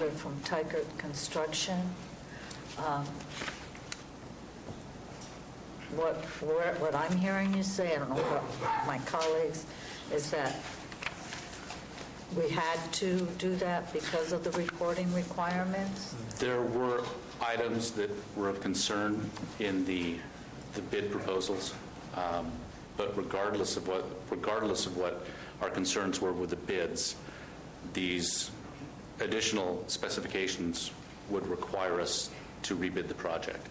letter from Tykert Construction. What I'm hearing you say, I don't know what my colleagues, is that we had to do that because of the reporting requirements? There were items that were of concern in the bid proposals, but regardless of what our concerns were with the bids, these additional specifications would require us to rebid the project.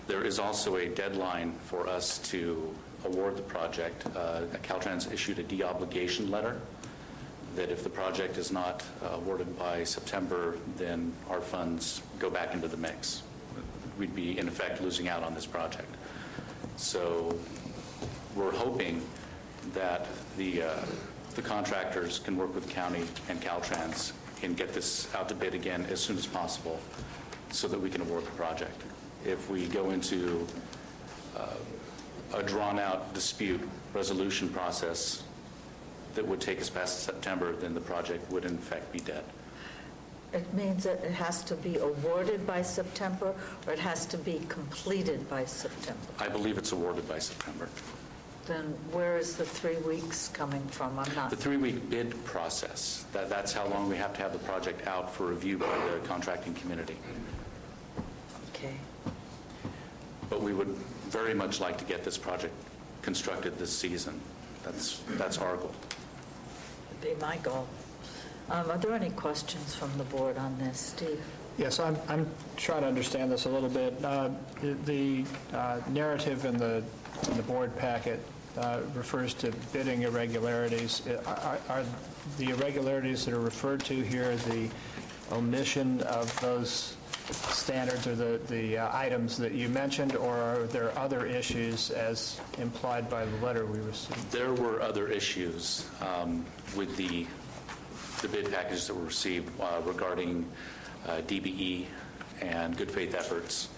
There is also a deadline for us to award the project. Caltrans issued a de-obligation letter that if the project is not awarded by September, then our funds go back into the mix. We'd be, in effect, losing out on this project. So we're hoping that the contractors can work with the county and Caltrans and get this out to bid again as soon as possible so that we can award the project. If we go into a drawn-out dispute resolution process that would take us past September, then the project would in fact be dead. It means that it has to be awarded by September, or it has to be completed by September? I believe it's awarded by September. Then where is the 3 weeks coming from? I'm not... The 3-week bid process, that's how long we have to have the project out for review by the contracting community. Okay. But we would very much like to get this project constructed this season. That's our goal. Would be my goal. Are there any questions from the board on this, Steve? Yes, I'm trying to understand this a little bit. The narrative in the board packet refers to bidding irregularities. Are the irregularities that are referred to here the omission of those standards or the items that you mentioned, or are there other issues as implied by the letter we received? There were other issues with the bid package that were received regarding DBE and good faith efforts,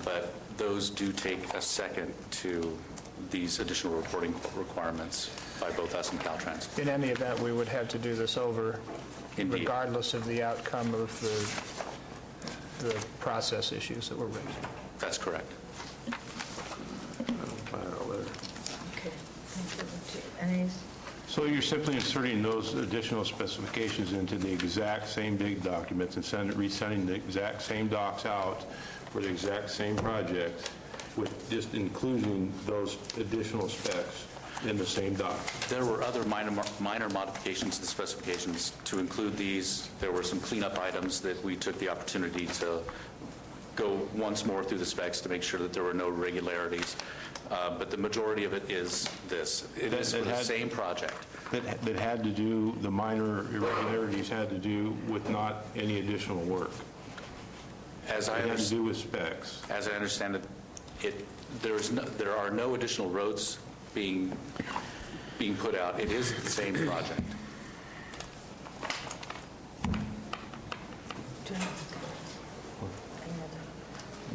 but those do take a second to these additional reporting requirements by both us and Caltrans. In any event, we would have to do this over, Indeed. Regardless of the outcome of the process issues that were raised. That's correct. Okay, thank you. Any? So you're simply inserting those additional specifications into the exact same big documents and resending the exact same docs out for the exact same project, with just including those additional specs in the same doc. There were other minor modifications to the specifications to include these. There were some cleanup items that we took the opportunity to go once more through the specs to make sure that there were no irregularities. But the majority of it is this. It is for the same project. That had to do, the minor irregularities had to do with not any additional work. As I had to do with specs. As I understand it, there are no additional roads being put out. It is the same project.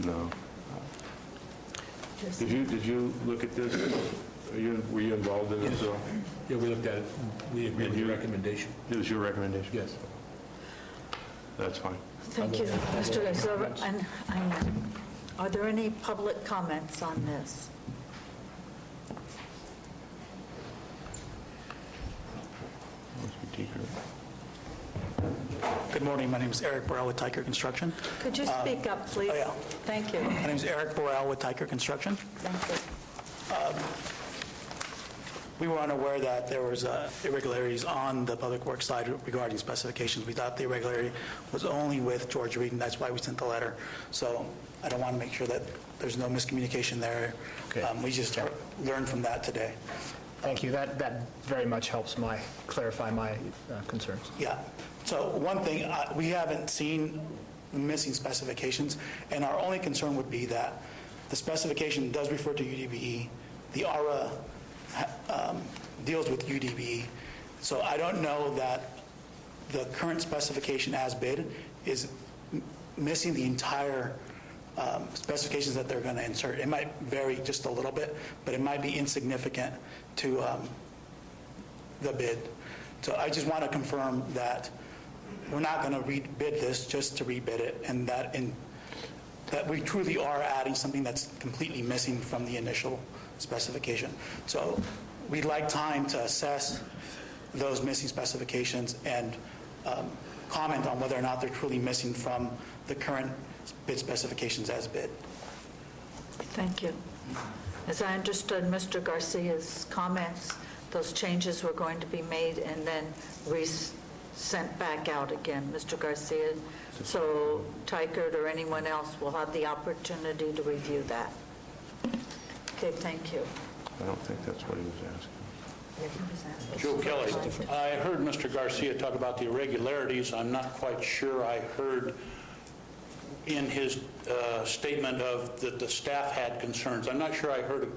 No. Did you look at this? Were you involved in this? Yeah, we looked at it. We agreed with the recommendation. It was your recommendation? Yes. That's fine. Thank you, Mr. Exover. And are there any public comments on this? Good morning. My name is Eric Burrell with Tykert Construction. Could you speak up, please? Oh, yeah. Thank you. My name is Eric Burrell with Tykert Construction. Thank you. We were unaware that there was irregularities on the public works side regarding specifications. We thought the irregularity was only with George Reed, and that's why we sent the letter. So I don't want to make sure that there's no miscommunication there. Okay. We just learned from that today. Thank you. That very much helps clarify my concerns. Yeah. So one thing, we haven't seen missing specifications, and our only concern would be that the specification does refer to UDBE. The ARA deals with UDBE. So I don't know that the current specification as bid is missing the entire specifications that they're going to insert. It might vary just a little bit, but it might be insignificant to the bid. So I just want to confirm that we're not going to rebid this just to rebid it, and that we truly are adding something that's completely missing from the initial specification. So we'd like time to assess those missing specifications and comment on whether or not they're truly missing from the current bid specifications as bid. Thank you. As I understood Mr. Garcia's comments, those changes were going to be made and then sent back out again, Mr. Garcia. So Tykert or anyone else will have the opportunity to review that. Okay, thank you. I don't think that's what he was asking. Joe Kelly, I heard Mr. Garcia talk about the irregularities. I'm not quite sure I heard in his statement of that the staff had concerns. I'm not sure I heard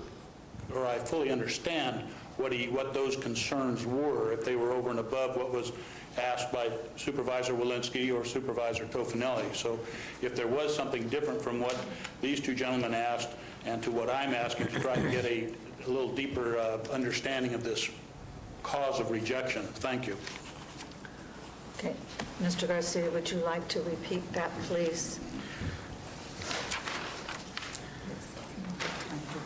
or I fully understand what those concerns were, if they were over and above what was asked by Supervisor Walensky or Supervisor Tofinelli. So if there was something different from what these two gentlemen asked and to what I'm asking to try to get a little deeper understanding of this cause of rejection. Thank you. Okay. Mr. Garcia, would you like to repeat that, please?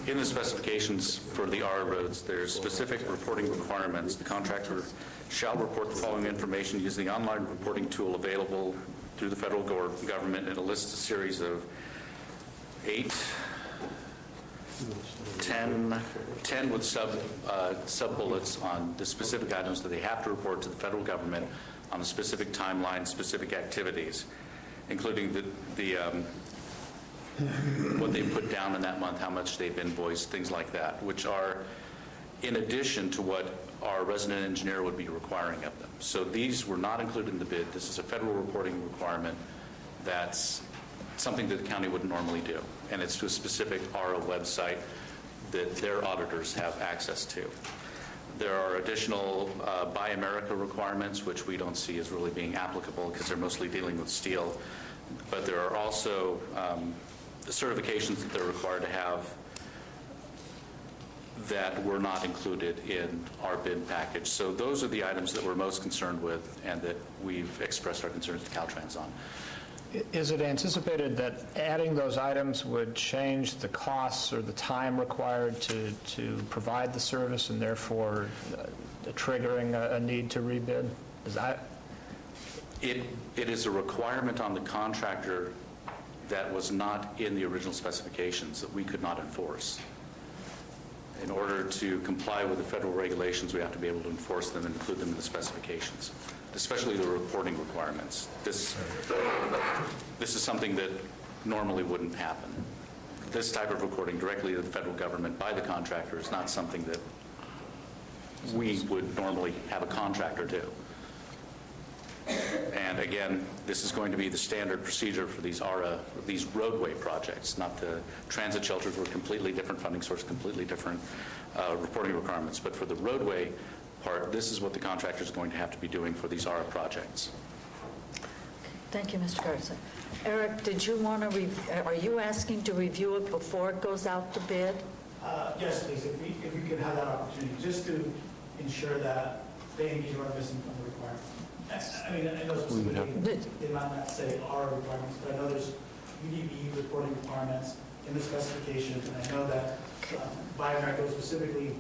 In the specifications for the R roads, there's specific reporting requirements. The contractor shall report the following information using the online reporting tool available through the federal government, and it lists a series of 10 with sub-bullets on the specific items that they have to report to the federal government on a specific timeline, specific activities, including what they put down in that month, how much they've invoiced, things like that, which are in addition to what our resident engineer would be requiring of them. So these were not included in the bid. This is a federal reporting requirement that's something that the county wouldn't normally do, and it's to a specific ARA website that their auditors have access to. There are additional Buy America requirements, which we don't see as really being applicable because they're mostly dealing with steel. But there are also the certifications that they're required to have that were not included in our bid package. So those are the items that we're most concerned with and that we've expressed our concerns to Caltrans on. Is it anticipated that adding those items would change the costs or the time required to provide the service and therefore triggering a need to rebid? Is that? It is a requirement on the contractor that was not in the original specifications that we could not enforce. In order to comply with the federal regulations, we have to be able to enforce them and include them in the specifications, especially the reporting requirements. This is something that normally wouldn't happen. This type of reporting directly to the federal government by the contractor is not something that we would normally have a contractor do. And again, this is going to be the standard procedure for these roadway projects, not the transit shelters were a completely different funding source, completely different reporting requirements. But for the roadway part, this is what the contractor is going to have to be doing for these ARA projects. Thank you, Mr. Carson. Eric, did you want to are you asking to review it before it goes out to bid? Yes, please, if we could have that opportunity, just to ensure that they engage are missing from the requirement. I mean, I know specifically they might not say our requirements, but I know there's UDB reporting requirements in the specification, and I know that Buy America specifically.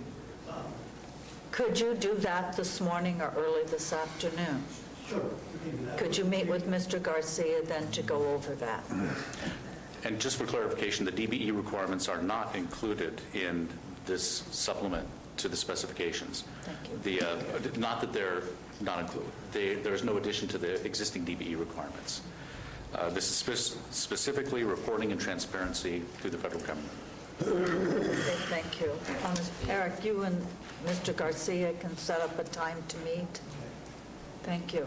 Could you do that this morning or early this afternoon? Sure, we can do that. Could you meet with Mr. Garcia then to go over that? And just for clarification, the DBE requirements are not included in this supplement to the specifications. Thank you. Not that they're not included. There is no addition to the existing DBE requirements. This is specifically reporting and transparency through the federal government. Okay, thank you. Eric, you and Mr. Garcia can set up a time to meet. Thank you.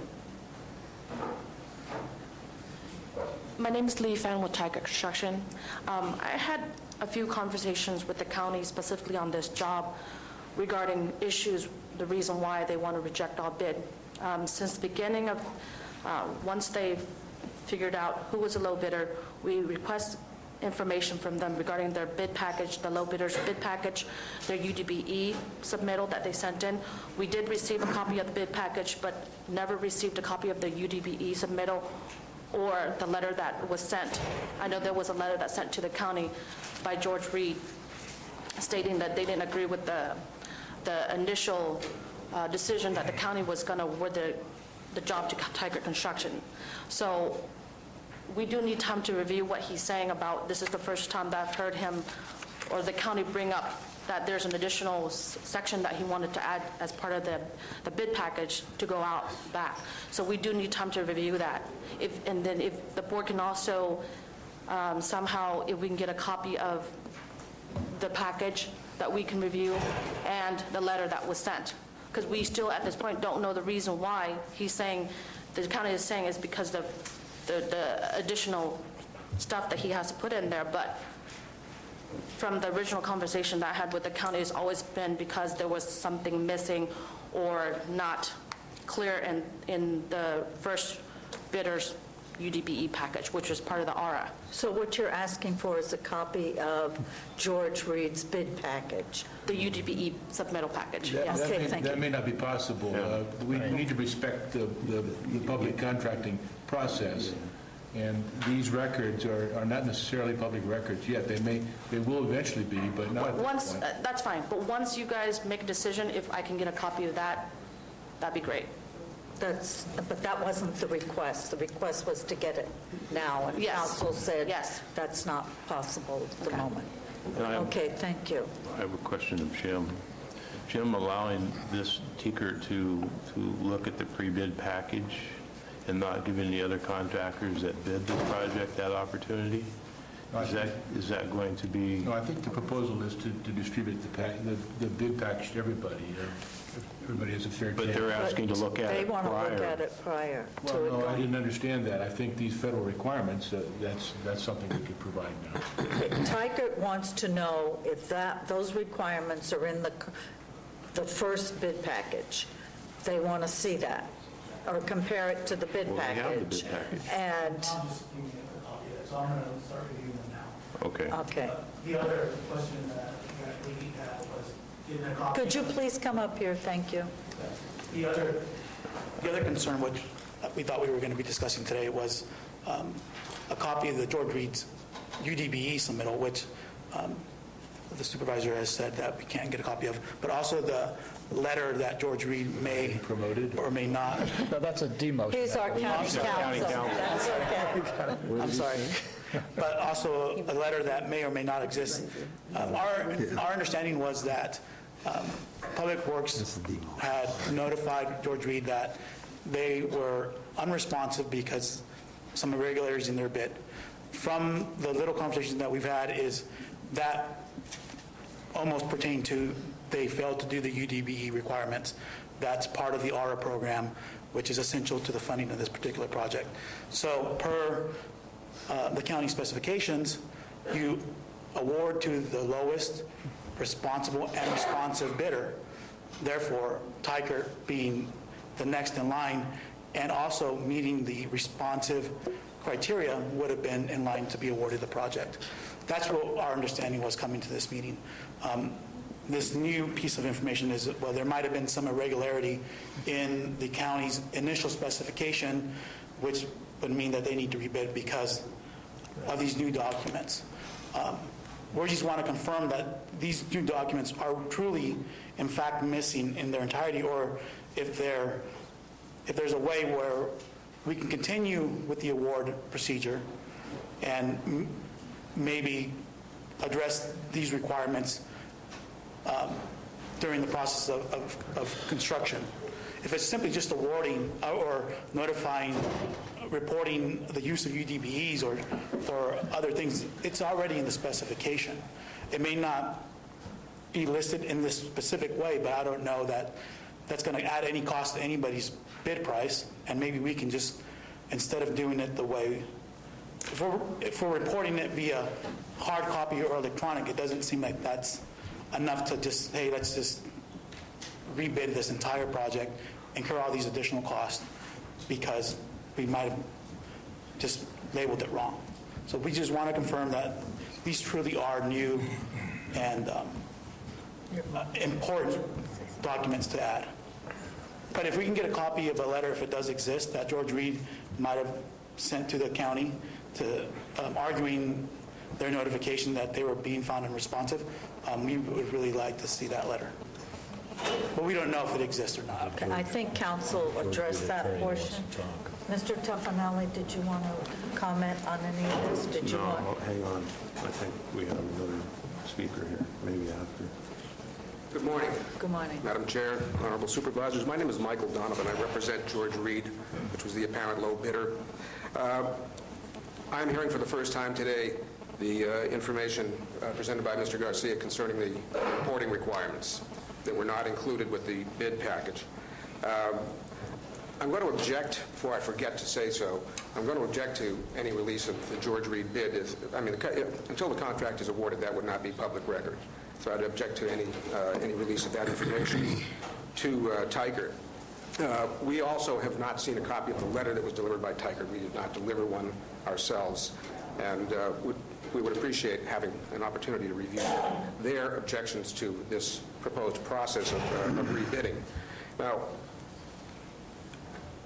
My name is Lee Fan with Tiger Construction. I had a few conversations with the county specifically on this job regarding issues, the reason why they want to reject our bid. Since the beginning of, once they figured out who was a low bidder, we request information from them regarding their bid package, the low bidders bid package, their UDBE submittal that they sent in. We did receive a copy of the bid package, but never received a copy of the UDBE submittal or the letter that was sent. I know there was a letter that sent to the county by George Reed stating that they didn't agree with the initial decision that the county was going to award the job to Tiger Construction. So we do need time to review what he's saying about, this is the first time that I've heard him or the county bring up that there's an additional section that he wanted to add as part of the bid package to go out back. So we do need time to review that. And then if the board can also somehow, if we can get a copy of the package that we can review and the letter that was sent. Because we still, at this point, don't know the reason why he's saying, the county is saying is because of the additional stuff that he has to put in there. But from the original conversation that I had with the county, it's always been because there was something missing or not clear in the first bidder's UDBE package, which was part of the ARA. So what you're asking for is a copy of George Reed's bid package? The UDBE submittal package, That- yes. that Okay, may- thank That you. may not be possible. We need to respect the public contracting process, and these records are not necessarily public records yet. They will eventually be, but not at this Once, point. that's fine, but once you guys make a decision, if I can get a copy of that, that'd be great. But that wasn't the request. The request was to get it now, and Yes. council said Yes. that's not possible at the moment. And I have- Okay, thank you. I have a question of Jim. Jim, allowing this Tinker to look at the pre-bid package and not giving the other contractors that bid the project that opportunity? Is that going to be? No, I think the proposal is to distribute the bid package to everybody. Everybody has a fair chance. But they're asking to look at They it want to look prior. at it prior Well, to it no, I going. didn't understand that. I think these federal requirements, that's something we could provide now. Tykert wants to know if those requirements are in the first bid package. They want to see that, or compare it to the bid Well, they package. have the bid package. And, I'll just give you a copy of it, so I'm going to start reviewing them now. Okay. okay. The other question that we had was getting a copy. Could you please come up here? Thank you. The other concern, which we thought we were going to be discussing today, was a copy of the George Reed's UDBE submittal, which the supervisor has said that we can't get a copy of, but also the letter that George Reed may or may not. No, that's a demotion. He's our county County counsel. counsel. That's okay. I'm sorry. But also a letter that may or may not exist. Our understanding was that Public Works had notified George Reed that they were unresponsive because some irregularities in their bid. From the little conversations that we've had is that almost pertain to they failed to do the UDBE requirements. That's part of the ARA program, which is essential to the funding of this particular project. So per the county specifications, you award to the lowest responsible and responsive bidder. Therefore, Tykert being the next in line and also meeting the responsive criteria would have been in line to be awarded the project. That's what our understanding was coming to this meeting. This new piece of information is, well, there might have been some irregularity in the county's initial specification, which would mean that they need to rebid because of these new documents. We just want to confirm that these new documents are truly, in fact, missing in their entirety, or if there's a way where we can continue with the award procedure and maybe address these requirements during the process of construction. If it's simply just awarding or notifying, reporting the use of UDBEs or other things, it's already in the specification. It may not be listed in this specific way, but I don't know that that's going to add any cost to anybody's bid price, and maybe we can just, instead of doing it the way, if we're reporting it via hard copy or electronic, it doesn't seem like that's enough to just, hey, let's just rebid this entire project, incur all these additional costs because we might have just labeled it wrong. So we just want to confirm that these truly are new and important documents to add. But if we can get a copy of a letter, if it does exist, that George Reed might have sent to the county to arguing their notification that they were being found unresponsive, we would really like to see that letter. But we don't know if it exists or not. Okay, I think council addressed that portion. Mr. Tuffanelli, did you want to comment on any of this? Did you No, want? hang on. I think we have another speaker here, maybe after. Good morning, Good morning. Madam Chair, honorable supervisors. My name is Michael Donovan. I represent George Reed, which was the apparent low bidder. I'm hearing for the first time today the information presented by Mr. Garcia concerning the reporting requirements that were not included with the bid package. I'm going to object, before I forget to say so, I'm going to object to any release of the George Reed bid. Until the contract is awarded, that would not be public record. So I'd object to any release of that information to Tykert. We also have not seen a copy of the letter that was delivered by Tykert. We did not deliver one ourselves, and we would appreciate having an opportunity to review their objections to this proposed process of rebidding. Now,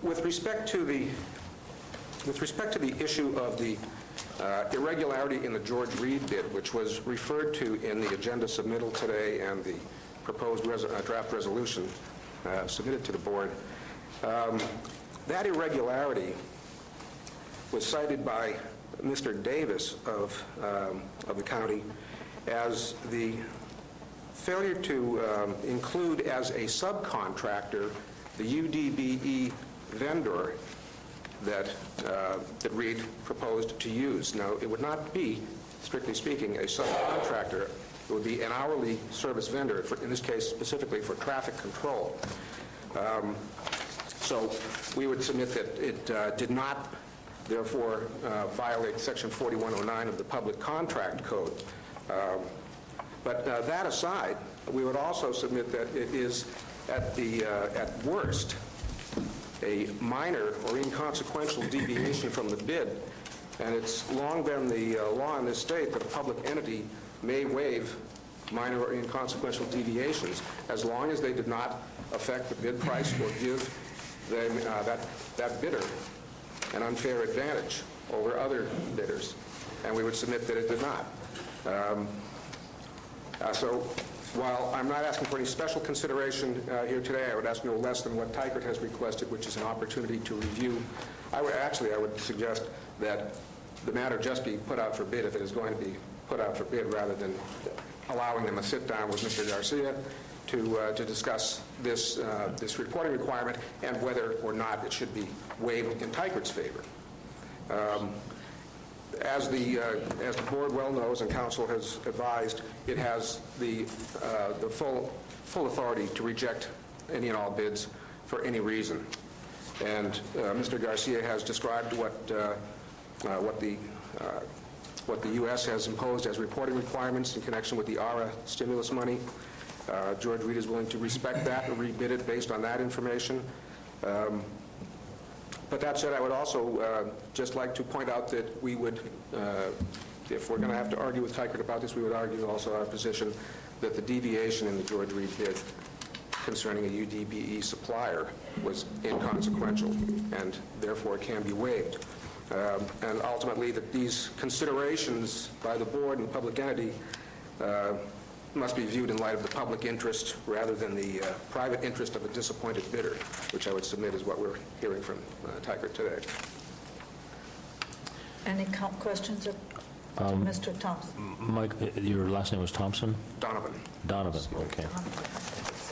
with respect to the issue of the irregularity in the George Reed bid, which was referred to in the agenda submittal today and the proposed draft resolution submitted to the board, that irregularity was cited by Mr. Davis of the county as the failure to include as a subcontractor the UDBE vendor that Reed proposed to use. Now, it would not be, strictly speaking, a subcontractor. It would be an hourly service vendor, in this case specifically for traffic control. So we would submit that it did not, therefore, violate Section 4109 of the Public Contract Code. But that aside, we would also submit that it is, at worst, a minor or inconsequential deviation from the bid, and it's long been the law in this state that a public entity may waive minor or inconsequential deviations as long as they did not affect the bid price or give them, that bidder an unfair advantage over other bidders, and we would submit that it did not. So while I'm not asking for any special consideration here today, I would ask no less than what Tykert has requested, which is an opportunity to review. I would suggest that the matter just be put out for bid if it is going to be put out for bid, rather than allowing them a sit-down with Mr. Garcia to discuss this reporting requirement and whether or not it should be waived in Tykert's favor. As the board well knows and council has advised, it has the full authority to reject any and all bids for any reason. And Mr. Garcia has described what the U.S. has imposed as reporting requirements in connection with the ARA stimulus money. George Reed is willing to respect that and rebid it based on that information. But that said, I would also just like to point out that we would, if we're going to have to argue with Tykert about this, we would argue also our position that the deviation in the George Reed bid concerning a UDBE supplier was inconsequential and therefore can be waived. And ultimately that these considerations by the board and public entity must be viewed in light of the public interest rather than the private interest of a disappointed bidder, which I would submit is what we're hearing from Tykert today. Any questions of Mr. Thompson? Mike, your last name was Thompson? Donovan. Donovan, okay.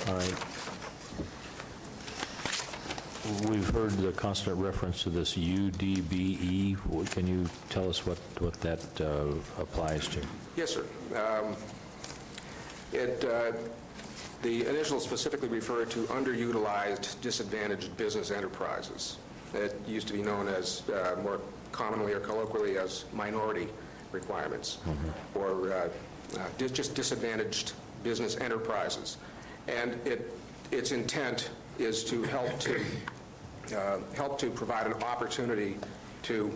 All right. We've heard the constant reference to this UDBE. Can you tell us what that applies to? Yes, sir. The initials specifically refer to underutilized, disadvantaged business enterprises. It used to be known as, more commonly or colloquially, as minority requirements, or just disadvantaged business enterprises. And its intent is to help to provide an opportunity to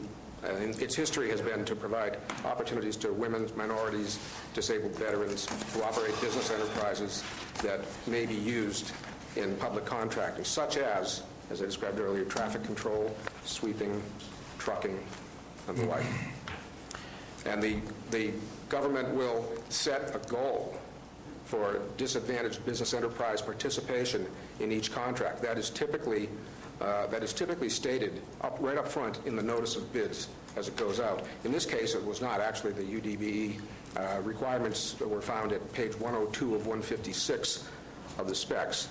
And its history has been to provide opportunities to women, minorities, disabled veterans to operate business enterprises that may be used in public contracting, such as I described earlier, traffic control, sweeping, trucking, and the like. And the government will set a goal for disadvantaged business enterprise participation in each contract. That is typically stated right up front in the notice of bids as it goes out. In this case, it was not. Actually, the UDBE requirements were found at page 102 of 156 of the specs.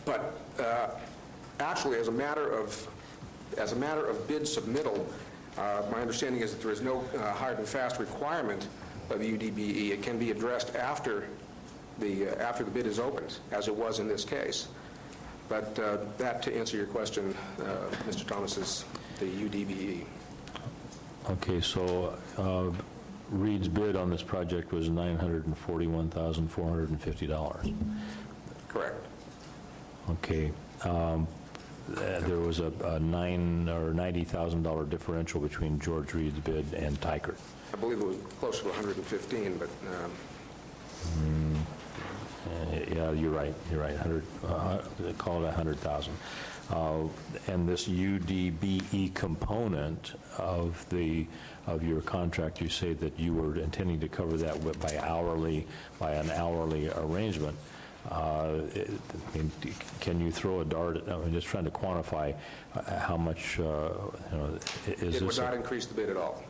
But actually, as a matter of bid submittal, my understanding is that there is no hard and fast requirement of UDBE. It can be addressed after the bid is opened, as it was in this case. But that, to answer your question, Mr. Thomas, is the UDBE. Okay, so Reed's bid on this project was $941,450. Correct. Okay. There was a $90,000 differential between George Reed's bid and Tykert. I believe it was closer to 115, but... Yeah, you're right. You're right. Call it 100,000. And this UDBE component of your contract, you say that you were intending to cover that by an hourly arrangement. Can you throw a dart? I'm just trying to quantify how much. Is it would not increase the bid at all.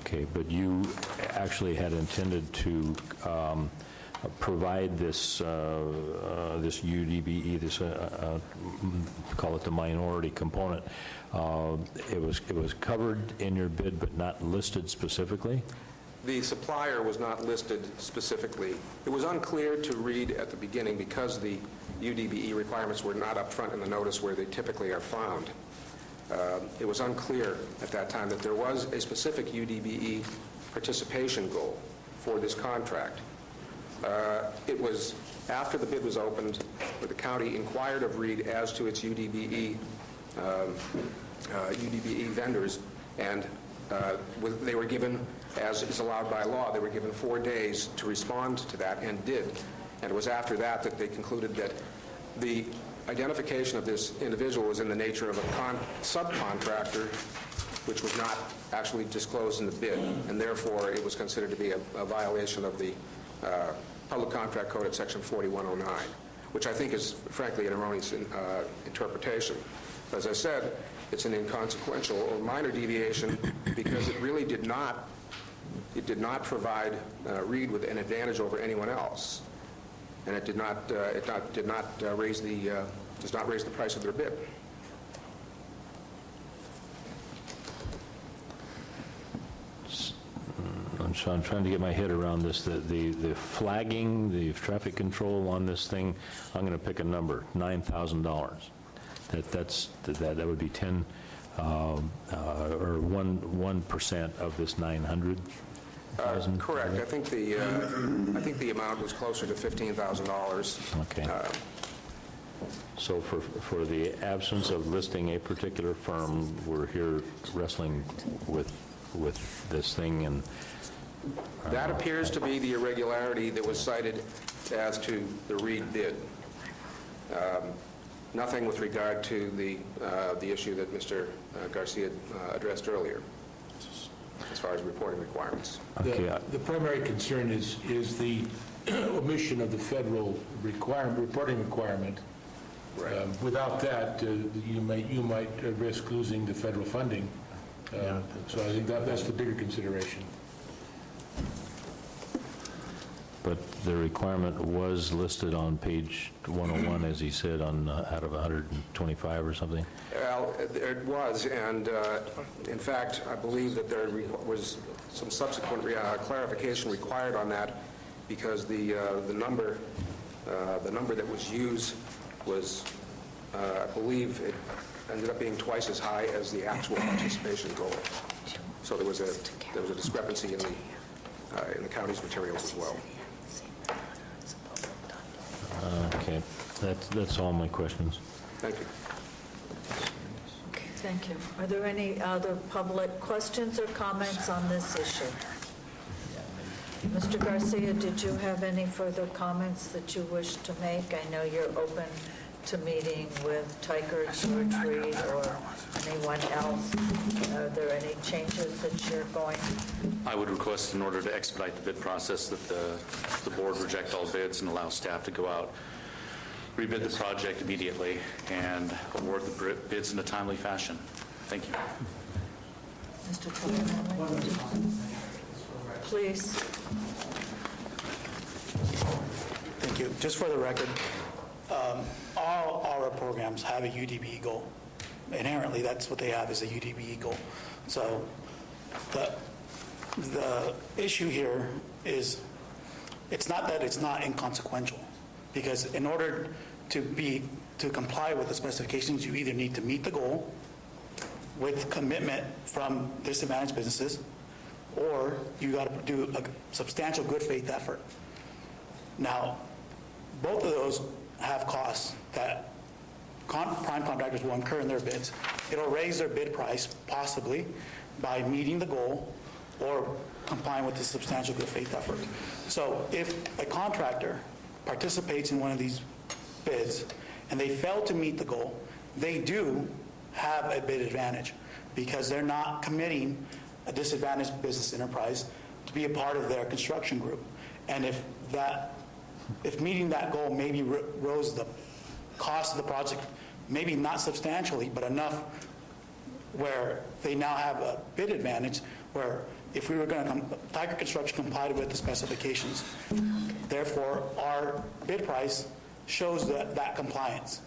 Okay, but you actually had intended to provide this UDBE, call it the minority component. It was covered in your bid, but not listed specifically. The supplier was not listed specifically. It was unclear to read at the beginning because the UDBE requirements were not up front in the notice where they typically are found. It was unclear at that time that there was a specific UDBE participation goal for this contract. It was after the bid was opened where the county inquired of Reed as to its UDBE vendors, and they were given, as is allowed by law, they were given 4 days to respond to that, and did. And it was after that that they concluded that the identification of this individual was in the nature of a subcontractor, which was not actually disclosed in the bid, and therefore it was considered to be a violation of the Public Contract Code at Section 4109, which I think is, frankly, an erroneous interpretation. As I said, it's an inconsequential or minor deviation because it really did not provide Reed with an advantage over anyone else, and it does not raise the price of their bid. So I'm trying to get my head around this. The flagging, the traffic control on this thing, I'm going to pick a number, $9,000. That would be 10 or 1% of this 900,000. Correct. I think the amount was closer to $15,000. Okay. So for the absence of listing a particular firm, we're here wrestling with this thing, and that appears to be the irregularity that was cited as to the Reed bid. Nothing with regard to the issue that Mr. Garcia addressed earlier, as far as reporting requirements. Okay. The primary concern is the omission of the federal reporting requirement. Right. Without that, you might risk losing the federal funding. So I think that's the bigger consideration. But the requirement was listed on page 101, as he said, on out of 125 or something? Well, it was, and in fact, I believe that there was some subsequent clarification required on that because the number that was used was, I believe, it ended up being twice as high as the actual participation goal. So there was a discrepancy in the county's materials as well. Okay, that's all my questions. Thank you. Thank you. Are there any other public questions or comments on this issue? Mr. Garcia, did you have any further comments that you wish to make? I know you're open to meeting with Tiger, George Reed, or anyone else. Are there any changes that you're going? I would request, in order to expedite the bid process, that the board reject all bids and allow staff to go out, rebid the project immediately, and award the bids in a timely fashion. Thank you. Mr. Tominelli? Please. Thank you. Just for the record, all our programs have a UDB goal. Inherently, that's what they have, is a UDB goal. So the issue here is, it's not that it's not inconsequential, because in order to comply with the specifications, you either need to meet the goal with commitment from disadvantaged businesses, or you got to do a substantial good faith effort. Now, both of those have costs that prime contractors will incur in their bids. It'll raise their bid price, possibly, by meeting the goal or complying with the substantial good faith effort. So if a contractor participates in one of these bids and they fail to meet the goal, they do have a bid advantage, because they're not committing a disadvantaged business enterprise to be a part of their construction group. And if meeting that goal maybe rose the cost of the project, maybe not substantially, but enough where they now have a bid advantage, where if we were going to, Tiger Construction complied with the specifications, therefore our bid price shows that compliance.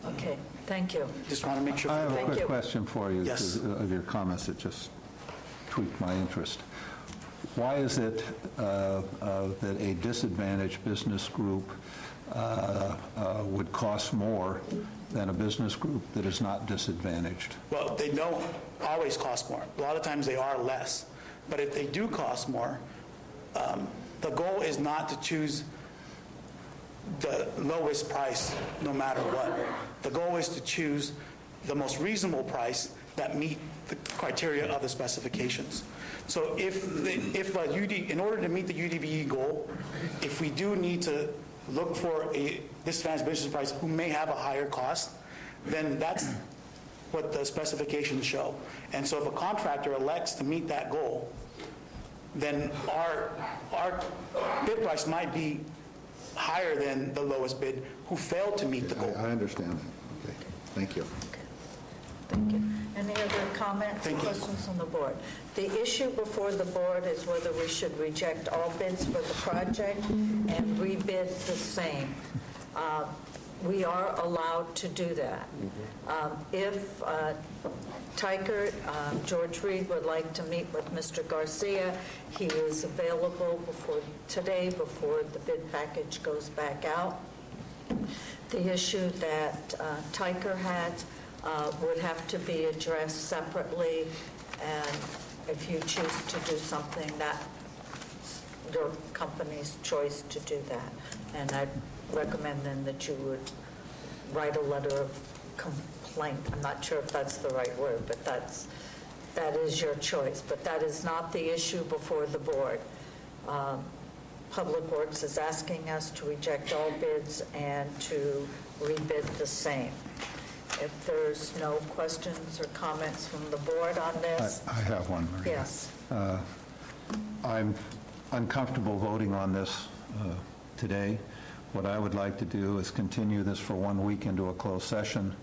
Okay, thank you. Just want to make sure. I have a Thank quick you. question for you, Yes. of your comments that just tweaked my interest. Why is it that a disadvantaged business group would cost more than a business group that is not disadvantaged? Well, they don't always cost more. A lot of times they are less. But if they do cost more, the goal is not to choose the lowest price no matter what. The goal is to choose the most reasonable price that meet the criteria of the specifications. So in order to meet the UDBE goal, if we do need to look for a disadvantaged business price who may have a higher cost, then that's what the specifications show. And so if a contractor elects to meet that goal, then our bid price might be higher than the lowest bid who failed to meet the goal. I understand that. Okay. Thank you. Thank you. Any other comments or Thank you. questions on the board? The issue before the board is whether we should reject all bids for the project and rebid the same. We are allowed to do that. If Tiger, George Reed would like to meet with Mr. Garcia, he is available today before the bid package goes back out. The issue that Tiger had would have to be addressed separately, and if you choose to do something, that's your company's choice to do that. And I'd recommend then that you would write a letter of complaint. I'm not sure if that's the right word, but that is your choice. But that is not the issue before the board. Public Works is asking us to reject all bids and to rebid the same. If there's no questions or comments from the board on this? I have one, Maria. Yes. I'm uncomfortable voting on this today. What I would like to do is continue this for 1 week into a closed session,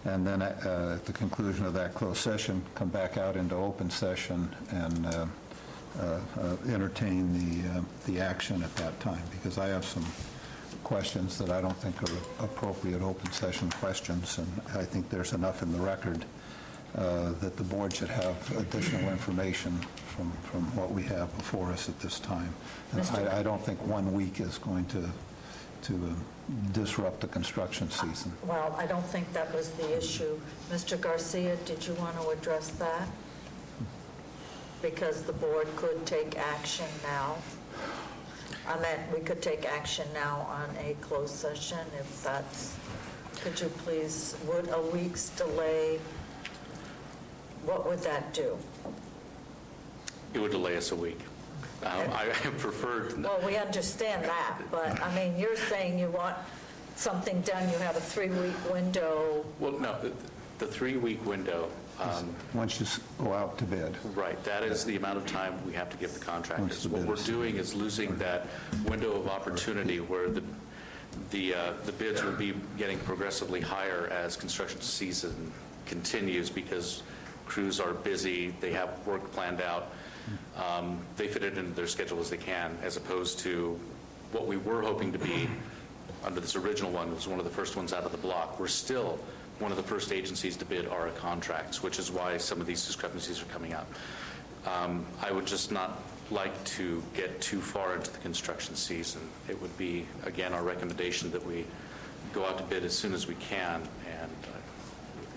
and then at the conclusion of that closed session, come back out into open session and entertain the action at that time, because I have some questions that I don't think are appropriate open session questions, and I think there's enough in the record that the board should have additional information from what we have before us at this time. And I don't think 1 week is going to disrupt the construction season. Well, I don't think that was the issue. Mr. Garcia, did you want to address that? Because the board could take action now. I meant we could take action now on a closed session if that's, could you please, would a week's delay what would that do? It would delay us a week. I preferred, Well, we understand that, but, I mean, you're saying you want something done, you have a 3-week window. well, no, the 3-week window, Once you go out to bid. right, that is the amount of time we have to give the contractors. Once the What bid we're is doing is losing that window of opportunity where the bids will be getting progressively higher as construction season continues because crews are busy, they have work planned out. They fit it into their schedule as they can, as opposed to what we were hoping to be under this original one, was one of the first ones out of the block. We're still one of the first agencies to bid ARA contracts, which is why some of these discrepancies are coming up. I would just not like to get too far into the construction season. It would be, again, our recommendation that we go out to bid as soon as we can, and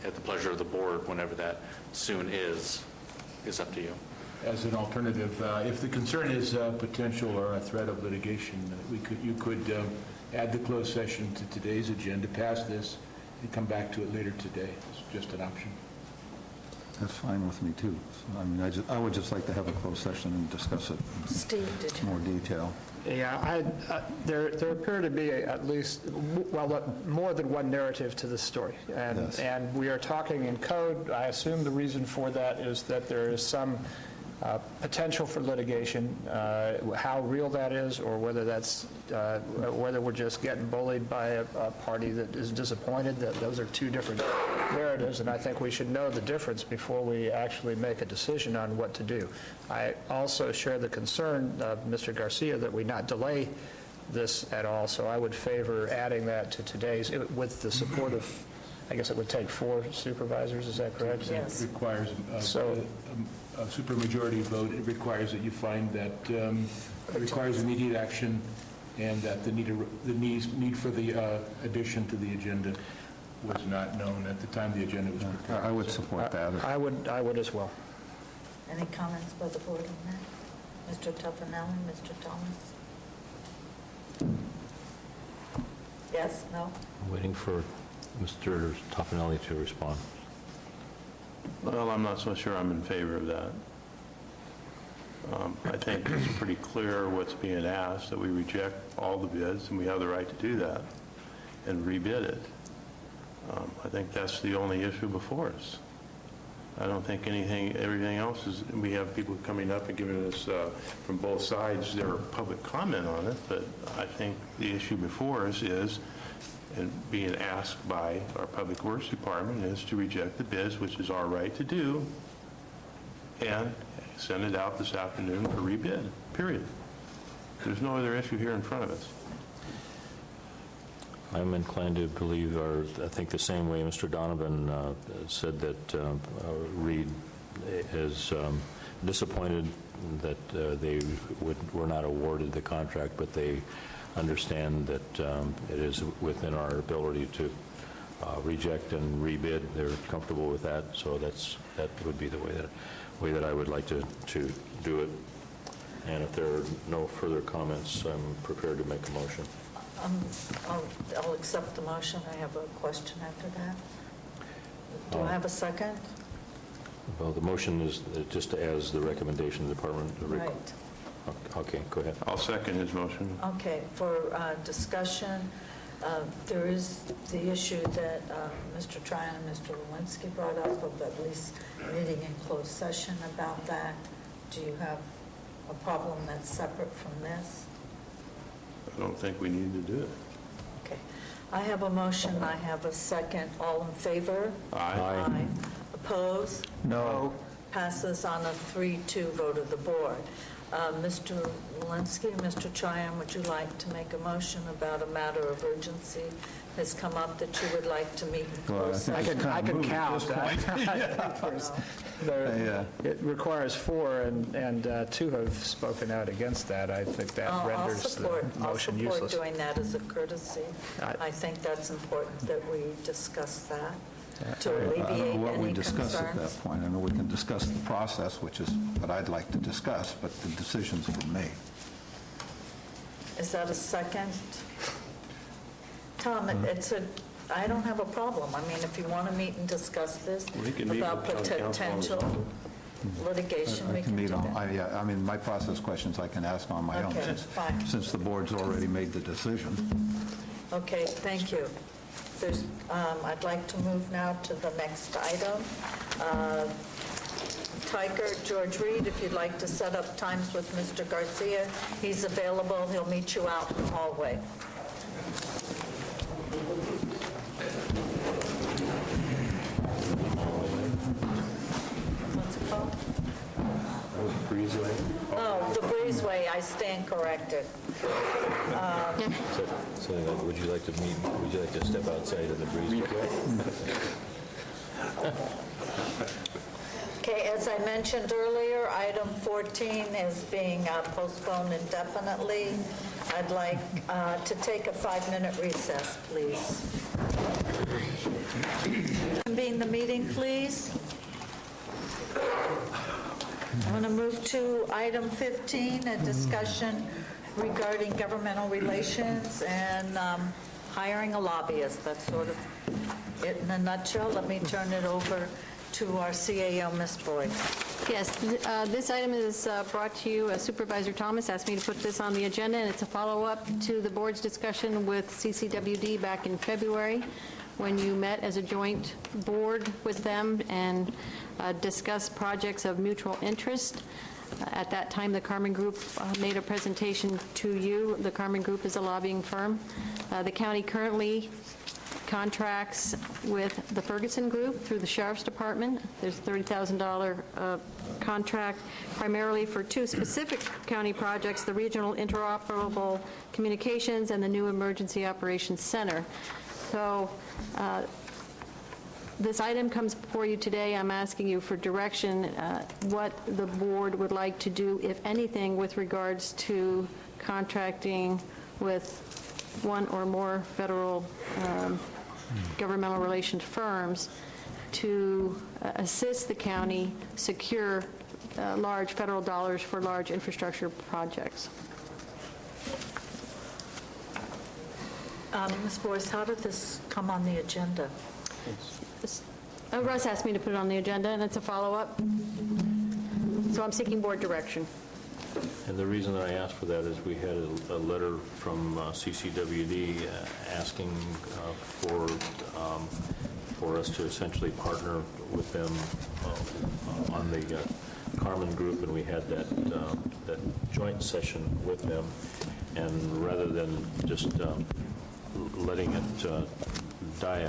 at the pleasure of the board, whenever that soon is up to you. As an alternative, if the concern is potential or a threat of litigation, you could add the closed session to today's agenda, pass this, and come back to it later today. It's just an option. That's fine with me, too. So, I mean, I would just like to have a closed session and discuss it Steve, did in you? more detail. Yeah, there appear to be at least, well, more than one narrative to this story. Yes. And we are talking in code. I assume the reason for that is that there is some potential for litigation, how real that is, or whether that's whether we're just getting bullied by a party that is disappointed. That those are two different narratives, and I think we should know the difference before we actually make a decision on what to do. I also share the concern of Mr. Garcia that we not delay this at all, so I would favor adding that to today's, with the support of, I guess it would take 4 supervisors, is that correct? Yes. It requires So- a supermajority vote. It requires that you find that it requires immediate action, and that the need for the addition to the agenda was not known at the time the agenda was prepared. I would support that. I would as well. Any comments by the board on that? Mr. Tuffanelli, Mr. Thomas? Yes, no? I'm waiting for Mr. Toffanelli to respond. Well, I'm not so sure I'm in favor of that. I think it's pretty clear what's being asked, that we reject all the bids, and we have the right to do that, and rebid it. I think that's the only issue before us. I don't think everything else is, we have people coming up and giving us, from both sides, their public comment on it, but I think the issue before us is, and being asked by our Public Works Department, is to reject the bids, which is our right to do, and send it out this afternoon for rebid, period. There's no other issue here in front of us. I'm inclined to believe, or I think the same way Mr. Donovan said that Reed is disappointed that they were not awarded the contract, but they understand that it is within our ability to reject and rebid. They're comfortable with that, so that would be the way that I would like to do it. And if there are no further comments, I'm prepared to make a motion. I'll accept the motion. I have a question after that. Do I have a second? Well, the motion is just as the recommendation of the department. Right. Okay, go ahead. I'll second his motion. Okay, for discussion, there is the issue that Mr. Tryon and Mr. Lewinsky brought up of at least meeting in closed session about that. Do you have a problem that's separate from this? I don't think we need to do it. Okay. I have a motion. I have a second. All in favor? Aye. Opposed? No. Passes on a 3-2 vote of the board. Mr. Walensky, Mr. Tryon, would you like to make a motion about a matter of urgency has come up that you would like to meet in Well, I closed think session? I can count. Yeah. It requires 4, and 2 have spoken out against that. I think that renders the motion I'll support useless. doing that as a courtesy. I- I think that's important that we discuss that to I don't know alleviate what we any discuss at concerns. that point. I know we can discuss the process, which is what I'd like to discuss, but the decisions were made. Is that a second? Tom, it's a I don't have a problem. I mean, if you want to meet and discuss this We can meet about with town council on potential litigation, we I can can do meet on, that. I mean, my process questions I can ask on my own, Okay, fine. since the board's already made the decision. Okay, thank you. I'd like to move now to the next item. Tiger, George Reed, if you'd like to set up times with Mr. Garcia, he's available. He'll meet you out in the hallway. What's it called? Breezeway. Oh, the breezeway, I stand corrected. So would you like to step outside of the breezeway? Okay, as I mentioned earlier, item 14 is being postponed indefinitely. I'd like to take a 5-minute recess, please. Convene the meeting, please. I'm going to move to item 15, a discussion regarding governmental relations and hiring a lobbyist. That's sort of it in a nutshell. Let me turn it over to our CAO, Ms. Boyd. Yes, this item is brought to you, Supervisor Thomas asked me to put this on the agenda, and it's a follow-up to the board's discussion with CCWD back in February, when you met as a joint board with them and discussed projects of mutual interest. At that time, the Carmen Group made a presentation to you. The Carmen Group is a lobbying firm. The county currently contracts with the Ferguson Group through the Sheriff's Department. There's a $30,000 contract primarily for two specific county projects, the Regional Interoperable Communications and the new Emergency Operations Center. So this item comes before you today. I'm asking you for direction, what the board would like to do, if anything, with regards to contracting with one or more federal governmental relations firms to assist the county secure large federal dollars for large infrastructure projects. Ms. Boyce, how did this come on the agenda? Russ asked me to put it on the agenda, and it's a follow-up. So I'm seeking board direction. And the reason I asked for that is we had a letter from CCWD asking for us to essentially partner with them on the Carmen Group, and we had that joint session with them. And rather than just letting it die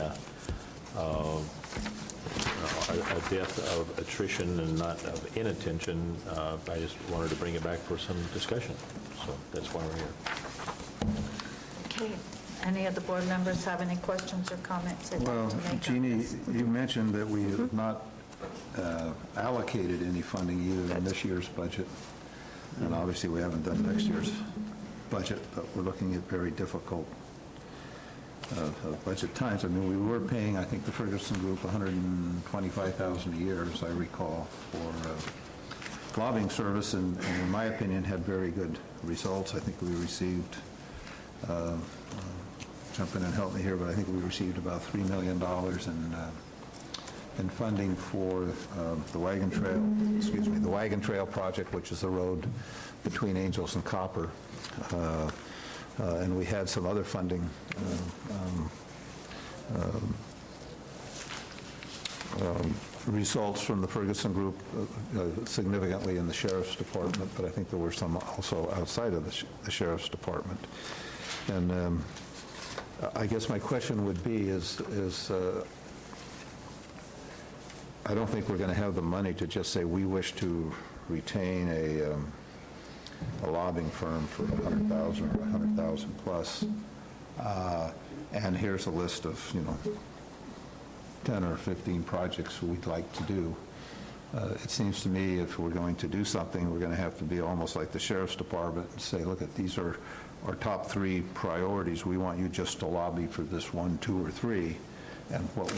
a death of attrition and not of inattention, I just wanted to bring it back for some discussion. So that's why we're here. Okay. Any of the board members have any questions or comments they'd Well, like to make on Jeannie, this? you mentioned that we have not allocated any funding either in this year's budget, and obviously we haven't done next year's budget, but we're looking at very difficult budget times. I mean, we were paying, I think, the Ferguson Group $125,000 a year, as I recall, for lobbying service, and in my opinion, had very good results. I think we received, jump in and help me here, but I think we received about $3 million in funding for the Wagon Trail project, which is the road between Angels and Copper. And we had some other funding results from the Ferguson Group significantly in the Sheriff's Department, but I think there were some also outside of the Sheriff's Department. And I guess my question would be is I don't think we're going to have the money to just say we wish to retain a lobbying firm for $100,000 or $100,000 plus, and here's a list of 10 or 15 projects we'd like to do. It seems to me if we're going to do something, we're going to have to be almost like the Sheriff's Department and say, look, these are our top 3 priorities. We want you just to lobby for this 1, 2, or 3, and what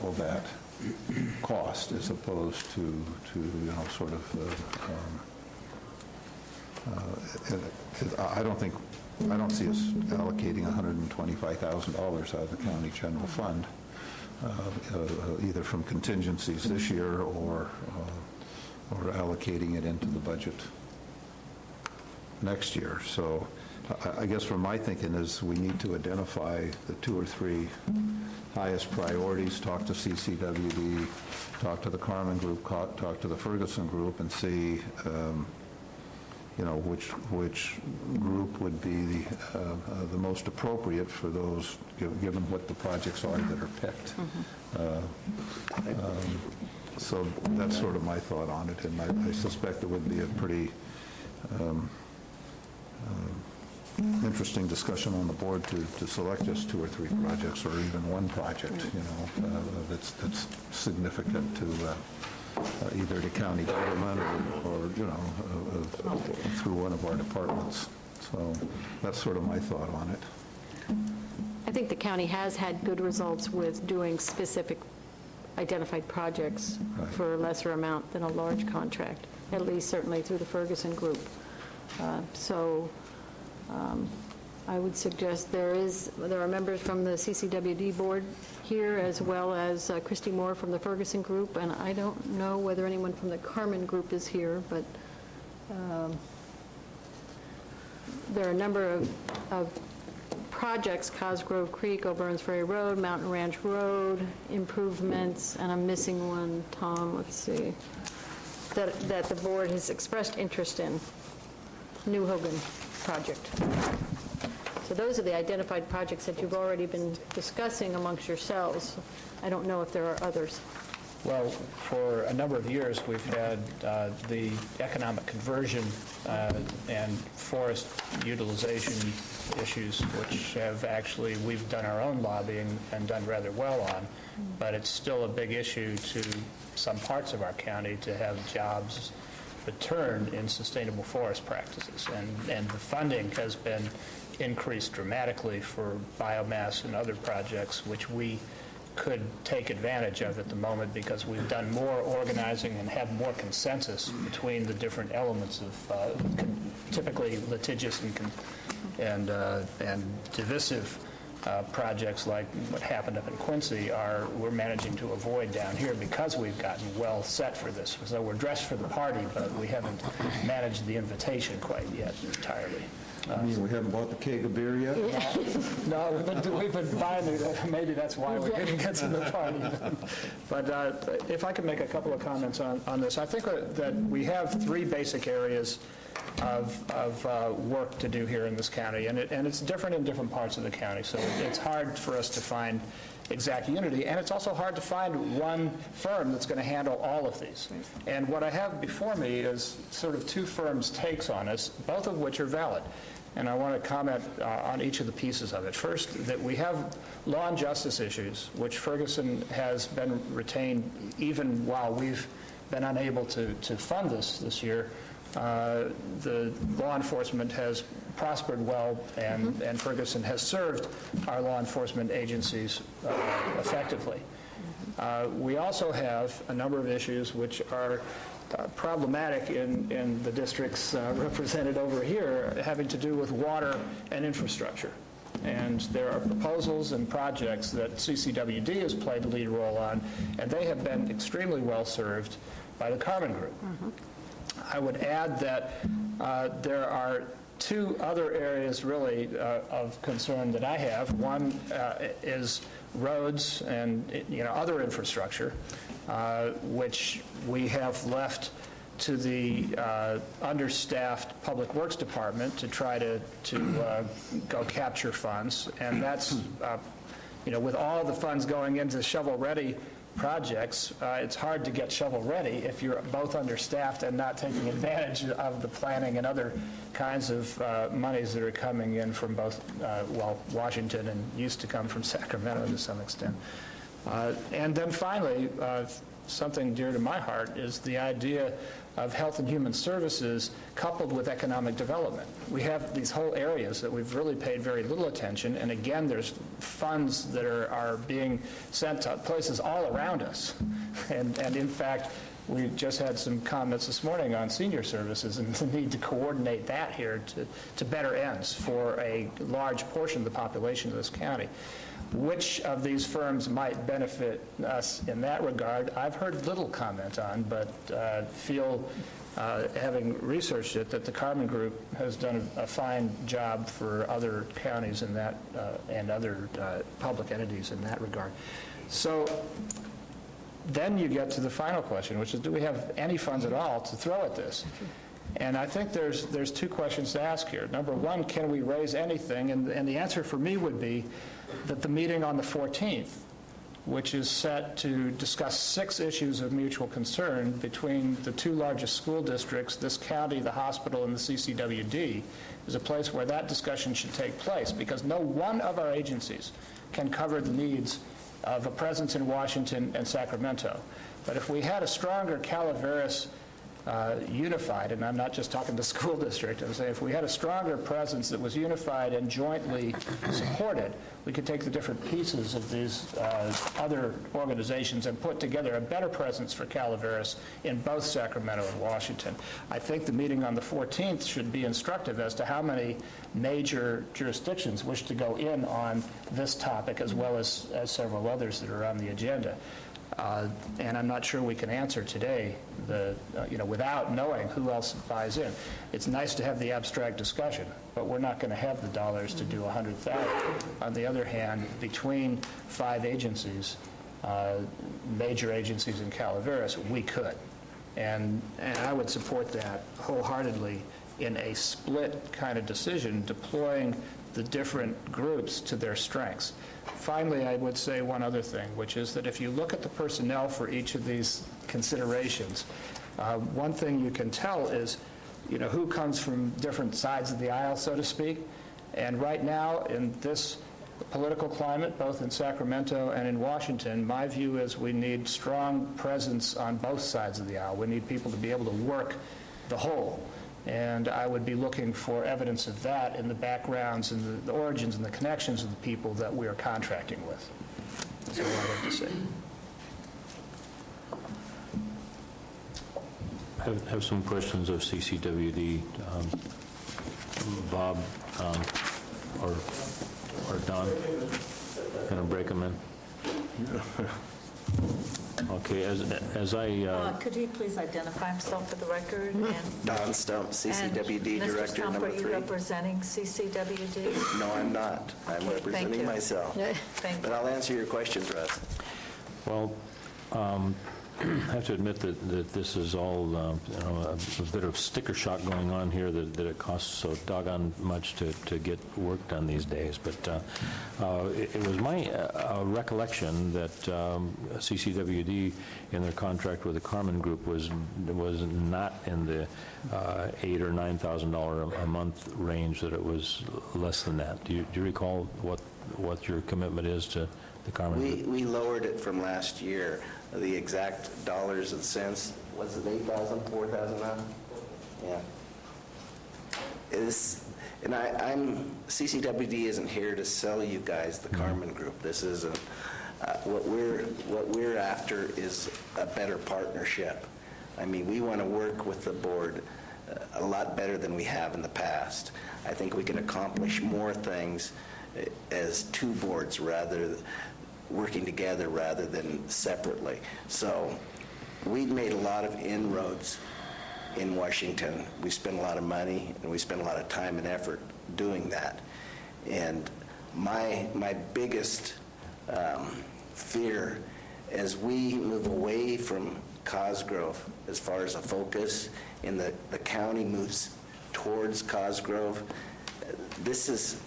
will that cost, as opposed to sort of I don't see us allocating $125,000 out of the county general fund, either from contingencies this year or allocating it into the budget next year. So I guess from my thinking is we need to identify the 2 or 3 highest priorities, talk to CCWD, talk to the Carmen Group, talk to the Ferguson Group, and see which group would be the most appropriate for those, given what the projects are that are picked. So that's sort of my thought on it, and I suspect it would be a pretty interesting discussion on the board to select just 2 or 3 projects, or even one project, that's significant to either the county government or through one of our departments. So that's sort of my thought on it. I think the county has had good results with doing specific identified projects for a lesser amount than a large contract, at least certainly through the Ferguson Group. I would suggest there are members from the CCWD board here, as well as Christy Moore from the Ferguson Group, and I don't know whether anyone from the Carmen Group is here, but there are a number of projects: Cosgrove Creek, O'Burns Ferry Road, Mountain Ranch Road, improvements, and I'm missing one, Tom, let's see, that the board has expressed interest in. New Hogan project. So those are the identified projects that you've already been discussing amongst yourselves. I don't know if there are others. Well, for a number of years, we've had the economic conversion and forest utilization issues, which have actually, we've done our own lobbying and done rather well on, but it's still a big issue to some parts of our county to have jobs returned in sustainable forest practices. And the funding has been increased dramatically for biomass and other projects, which we could take advantage of at the moment because we've done more organizing and have more consensus between the different elements of typically litigious and divisive projects like what happened up in Quincy we're managing to avoid down here because we've gotten well set for this. So we're dressed for the party, but we haven't managed the invitation quite yet entirely. We haven't bought the keg of beer yet? No, we've been buying it. Maybe that's why we didn't get to the party. But if I could make a couple of comments on this. I think that we have 3 basic areas of work to do here in this county, and it's different in different parts of the county, so it's hard for us to find exact unity, and it's also hard to find one firm that's going to handle all of these. And what I have before me is sort of 2 firms' takes on this, both of which are valid, and I want to comment on each of the pieces of it. First, that we have law and justice issues, which Ferguson has been retained even while we've been unable to fund this year. The law enforcement has prospered well, and Ferguson has served our law enforcement agencies effectively. We also have a number of issues which are problematic in the districts represented over here, having to do with water and infrastructure. And there are proposals and projects that CCWD has played the lead role on, and they have been extremely well served by the Carmen Group. I would add that there are 2 other areas really of concern that I have. One is roads and other infrastructure, which we have left to the understaffed Public Works Department to try to go capture funds, and that's with all the funds going into shovel-ready projects, it's hard to get shovel-ready if you're both understaffed and not taking advantage of the planning and other kinds of monies that are coming in from both, Washington and used to come from Sacramento to some extent. And then finally, something dear to my heart is the idea of health and human services coupled with economic development. We have these whole areas that we've really paid very little attention, and again, there's funds that are being sent to places all around us. And in fact, We just had some comments this morning on senior services and the need to coordinate that here to better ends for a large portion of the population of this county. Which of these firms might benefit us in that regard, I've heard little comment on, but feel, having researched it, that the Carmen Group has done a fine job for other counties in that, and other public entities in that regard. So then you get to the final question, which is, do we have any funds at all to throw at this? And I think there's two questions to ask here. Number one, can we raise anything? And the answer for me would be that the meeting on the 14th, which is set to discuss 6 issues of mutual concern between the 2 largest school districts, this county, the hospital, and the CCWD, is a place where that discussion should take place, because no one of our agencies can cover the needs of a presence in Washington and Sacramento. But if we had a stronger Calaveras unified, and I'm not just talking the school district, I'm saying if we had a stronger presence that was unified and jointly supported, we could take the different pieces of these other organizations and put together a better presence for Calaveras in both Sacramento and Washington. I think the meeting on the 14th should be instructive as to how many major jurisdictions wish to go in on this topic, as well as several others that are on the agenda. And I'm not sure we can answer today without knowing who else buys in. It's nice to have the abstract discussion, but we're not going to have the dollars to do 100,000. On the other hand, between 5 agencies, major agencies in Calaveras, we could. And I would support that wholeheartedly in a split kind of decision, deploying the different groups to their strengths. Finally, I would say one other thing, which is that if you look at the personnel for each of these considerations, one thing you can tell is, who comes from different sides of the aisle, so to speak. And right now, in this political climate, both in Sacramento and in Washington, my view is we need strong presence on both sides of the aisle. We need people to be able to work the whole. And I would be looking for evidence of that in the backgrounds and the origins and the connections of the people that we are contracting with. That's all I have to say. I have some questions of CCWD. Bob or Don, going to break them in? Okay, as I... could he please identify himself for the record? And Don Stump, CCWD and Director, Mr. Stump, number 3. are you representing CCWD? No, I'm not. I'm Okay, representing myself. Thank you. But I'll answer your questions, Russ. Well, I have to admit that this is all a bit of sticker shock going on here, that it costs so doggone much to get work done these days. But it was my recollection that CCWD, in their contract with the Carmen Group, was not in the $8,000 or $9,000 a month range, that it was less than that. Do you recall what your commitment is to the Carmen Group? We lowered it from last year. The exact dollars and cents, was it 8,000, 4,000 now? Yeah. CCWD isn't here to sell you guys the Carmen Group. This isn't. What we're after is a better partnership. I mean, we want to work with the board a lot better than we have in the past. I think we can accomplish more things as 2 boards working together rather than separately. So we made a lot of inroads in Washington. We spent a lot of money and we spent a lot of time and effort doing that. And my biggest fear as we move away from Cosgrove, as far as a focus, and the county moves towards Cosgrove, this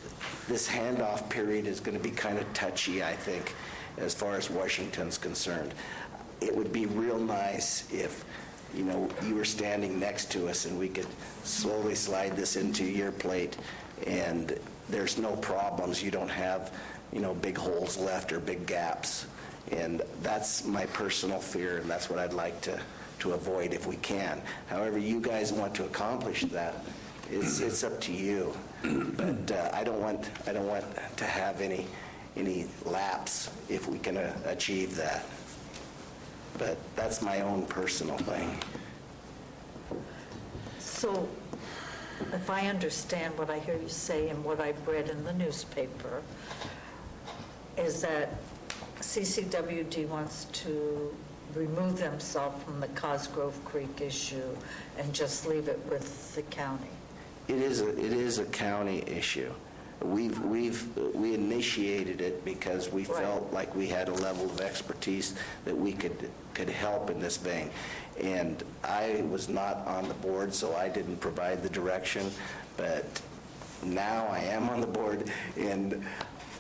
handoff period is going to be kind of touchy, I think, as far as Washington's concerned. It would be real nice if, you were standing next to us and we could slowly slide this into your plate and there's no problems. You don't have, big holes left or big gaps. And that's my personal fear, and that's what I'd like to avoid if we can. However you guys want to accomplish that, it's up to you. But I don't want to have any lapse if we can achieve that. but that's my own personal thing. So if I understand what I hear you say and what I've read in the newspaper, is that CCWD wants to remove themselves from the Cosgrove Creek issue and just leave it with the county. It is a county issue. We initiated it because we felt like we had a level of expertise that we could help in this vein. And I was not on the board, so I didn't provide the direction, but now I am on the board, and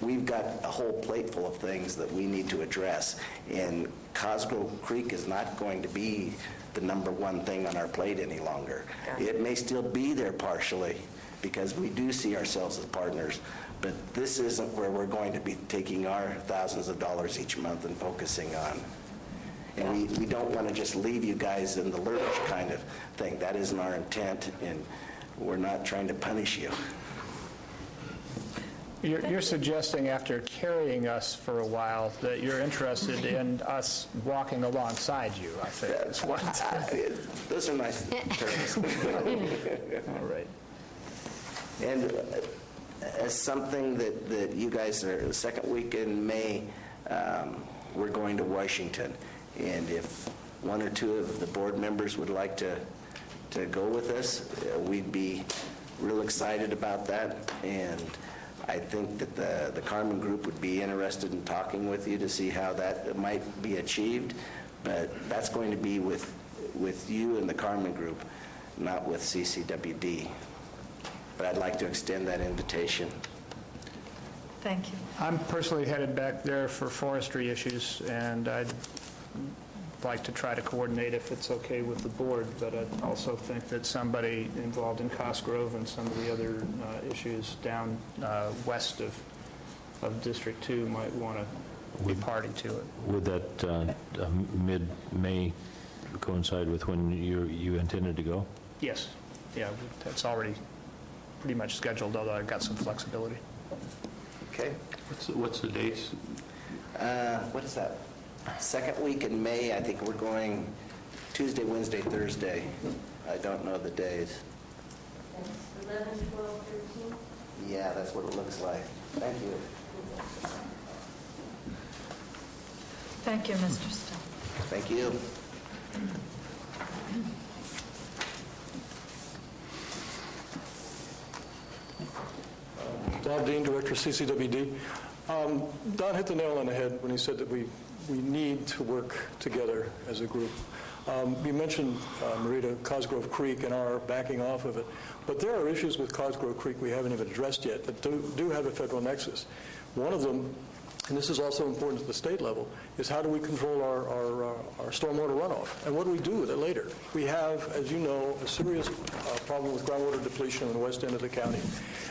we've got a whole plate full of things that we need to address. And Cosgrove Creek is not going to be the number one thing on our plate any longer. It may still be there partially, because we do see ourselves as partners, but this isn't where we're going to be taking our thousands of dollars each month and focusing on. And we don't want to just leave you guys in the lurch kind of thing. That isn't our intent, and we're not trying to punish you. You're suggesting, after carrying us for a while, that you're interested in us walking alongside you, I think, is what. Those are nice terms. All right. And as something that you guys are, the second week in May, we're going to Washington. And if one or two of the board members would like to go with us, we'd be real excited about that. And I think that the Carmen Group would be interested in talking with you to see how that might be achieved. But that's going to be with you and the Carmen Group, not with CCWD. But I'd like to extend that invitation. Thank you. I'm personally headed back there for forestry issues, and I'd like to try to coordinate if it's okay with the board, but I also think that somebody involved in Cosgrove and some of the other issues down west of District 2 might want to be party to it. Would that mid-May coincide with when you intended to go? Yes. Yeah, that's already pretty much scheduled, although I've got some flexibility. Okay. What's the dates? What is that? Second week in May, I think we're going Tuesday, Wednesday, Thursday. I don't know the days. 11, 12, 13? Yeah, that's what it looks like. Thank you. Thank you, Mr. Stone. Thank you. Don Dean, Director, CCWD. Don hit the nail on the head when he said that we need to work together as a group. You mentioned, Marita, Cosgrove Creek and our backing off of it, but there are issues with Cosgrove Creek we haven't even addressed yet that do have a federal nexus. One of them, and this is also important at the state level, is how do we control our stormwater runoff, and what do we do with it later? We have, as you know, a serious problem with groundwater depletion in the west end of the county,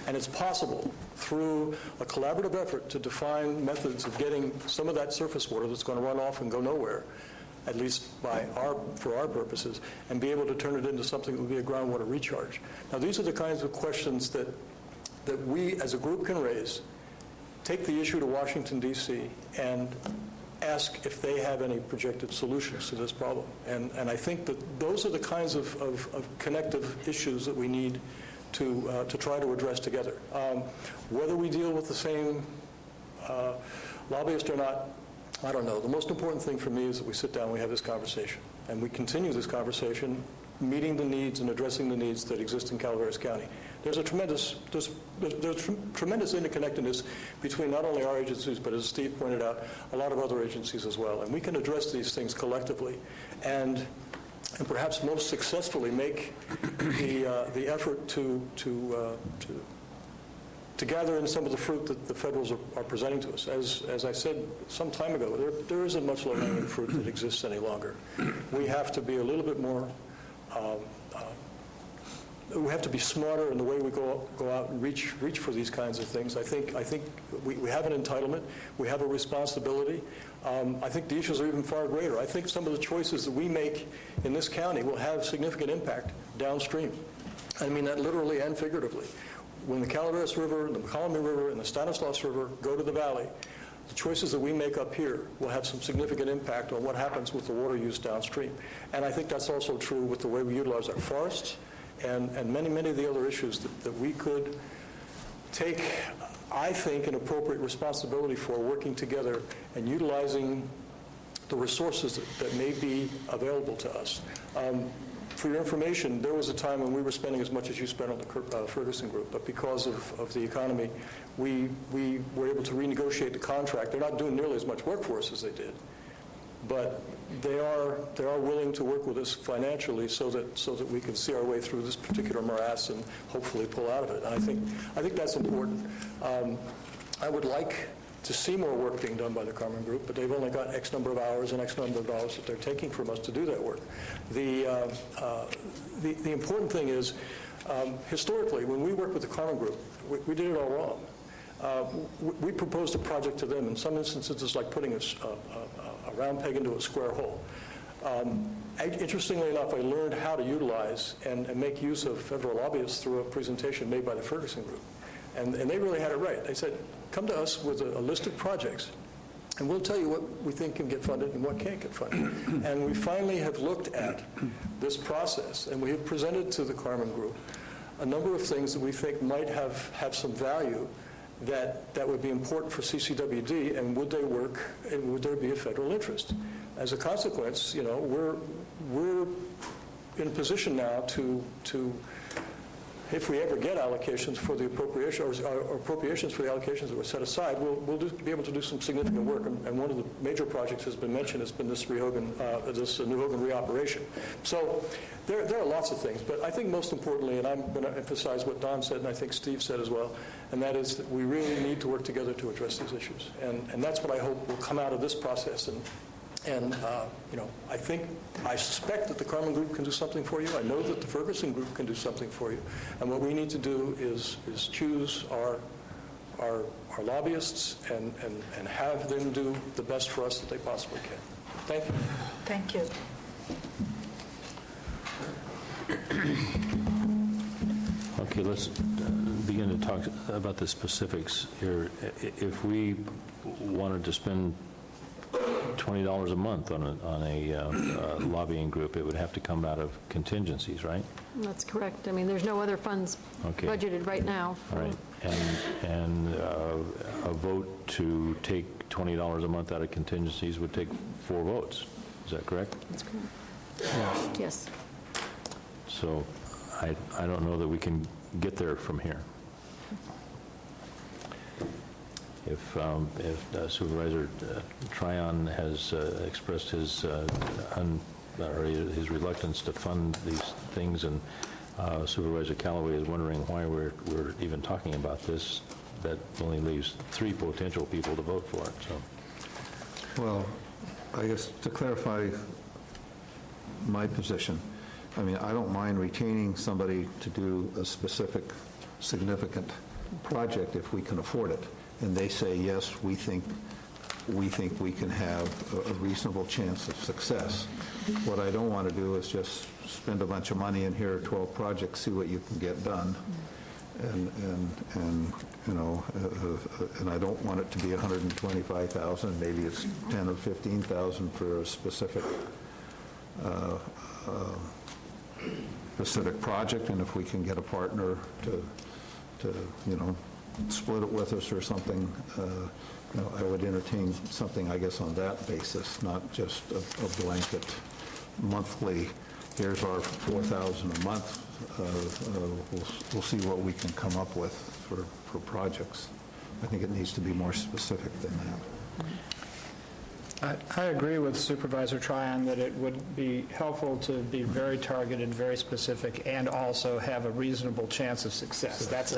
and it's possible through a collaborative effort to define methods of getting some of that surface water that's going to run off and go nowhere, at least for our purposes, and be able to turn it into something that would be a groundwater recharge. Now, these are the kinds of questions that we as a group can raise. Take the issue to Washington, D.C., and ask if they have any projected solutions to this problem. And I think that those are the kinds of connective issues that we need to try to address together. Whether we deal with the same lobbyist or not, I don't know. The most important thing for me is that we sit down and we have this conversation, and we continue this conversation, meeting the needs and addressing the needs that exist in Calaveras County. There's tremendous interconnectedness between not only our agencies, but as Steve pointed out, a lot of other agencies as well. And we can address these things collectively and perhaps most successfully make the effort to gather in some of the fruit that the federals are presenting to us. As I said some time ago, there isn't much low-hanging fruit that exists any longer. We have to be a little bit more we have to be smarter in the way we go out and reach for these kinds of things. I think we have an entitlement. We have a responsibility. I think the issues are even far greater. I think some of the choices that we make in this county will have significant impact downstream. I mean that literally and figuratively. When the Calaveras River, the McCollum River, and the Stanislaus River go to the valley, the choices that we make up here will have some significant impact on what happens with the water use downstream. And I think that's also true with the way we utilize our forests and many, many of the other issues that we could take, I think, an appropriate responsibility for working together and utilizing the resources that may be available to us. For your information, there was a time when we were spending as much as you spent on the Ferguson Group, but because of the economy, we were able to renegotiate the contract. They're not doing nearly as much work for us as they did, but they are willing to work with us financially so that we can see our way through this particular morass and hopefully pull out of it. And I think that's important. I would like to see more work being done by the Carmen Group, but they've only got X number of hours and X number of dollars that they're taking from us to do that work. The important thing is, historically, when we worked with the Carmen Group, we did it all wrong. We proposed a project to them. In some instances, it's like putting a round peg into a square hole. Interestingly enough, I learned how to utilize and make use of federal lobbyists through a presentation made by the Ferguson Group. And they really had it right. They said, come to us with a list of projects, and we'll tell you what we think can get funded and what can't get funded. And we finally have looked at this process, and we have presented to the Carmen Group a number of things that we think might have some value that would be important for CCWD, and would they work, and would there be a federal interest? As a consequence, we're in a position now to if we ever get allocations for the appropriation or appropriations for the allocations that were set aside, we'll be able to do some significant work. And one of the major projects has been mentioned has been this New Hogan reoperation. So there are lots of things, but I think most importantly, and I'm going to emphasize what Don said, and I think Steve said as well, and that is that we really need to work together to address these issues. And that's what I hope will come out of this process. And I suspect that the Carmen Group can do something for you. I know that the Ferguson Group can do something for you. And what we need to do is choose our lobbyists and have them do the best for us that they possibly can. Thank you. Thank you. Okay, let's begin to talk about the specifics here. If we wanted to spend $20 a month on a lobbying group, it would have to come out of contingencies, right? That's correct. I mean, there's no other funds budgeted right now. All right. And a vote to take $20 a month out of contingencies would take 4 votes. Is that correct? That's correct. Yes. So I don't know that we can get there from here. If Supervisor Tryon has expressed his reluctance to fund these things, and Supervisor Callaway is wondering why we're even talking about this, that only leaves 3 potential people to vote for it. So, well, I guess to clarify my position, I mean, I don't mind retaining somebody to do a specific significant project if we can afford it. And they say, yes, we think we can have a reasonable chance of success. What I don't want to do is just spend a bunch of money and here are 12 projects, see what you can get done. And I don't want it to be $125,000. Maybe it's $10,000 or $15,000 for a specific project. And if we can get a partner to split it with us or something, I would entertain something, I guess, on that basis, not just a blanket monthly, here's our $4,000 a month. We'll see what we can come up with for projects. I think it needs to be more specific than that. I agree with Supervisor Tryon that it would be helpful to be very targeted, very specific, and also have a reasonable chance of success. That's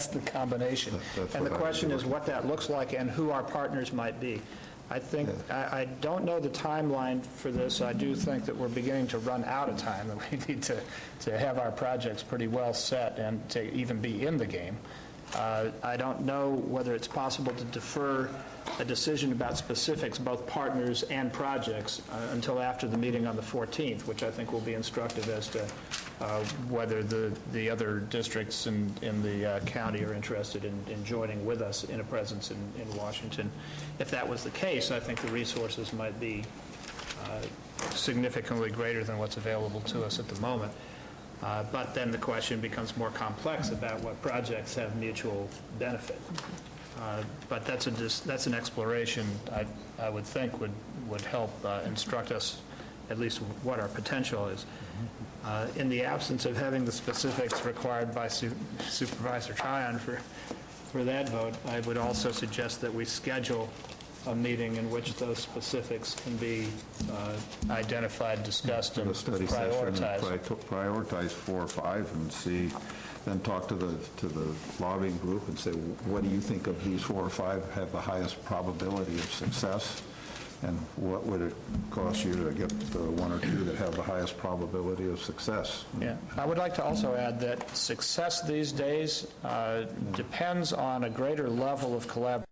the combination. And the question is what that looks like and who our partners might be. I think, I don't know the timeline for this. I do think that we're beginning to run out of time, and we need to have our projects pretty well set and to even be in the game. I don't know whether it's possible to defer a decision about specifics, both partners and projects, until after the meeting on the 14th, which I think will be instructive as to whether the other districts in the county are interested in joining with us in a presence in Washington. If that was the case, I think the resources might be significantly greater than what's available to us at the moment. But then the question becomes more complex about what projects have mutual benefit. But that's an exploration I would think would help instruct us at least what our potential is. In the absence of having the specifics required by Supervisor Tryon for that vote, I would also suggest that we schedule a meeting in which those specifics can be identified, discussed, and A study session, prioritized. prioritize 4 or 5 and see, then talk to the lobbying group and say, what do you think of these 4 or 5 have the highest probability of success? And what would it cost you to get the 1 or 2 that have the highest probability of success? Yeah. I would like to also add that success these days depends on a greater level of collaboration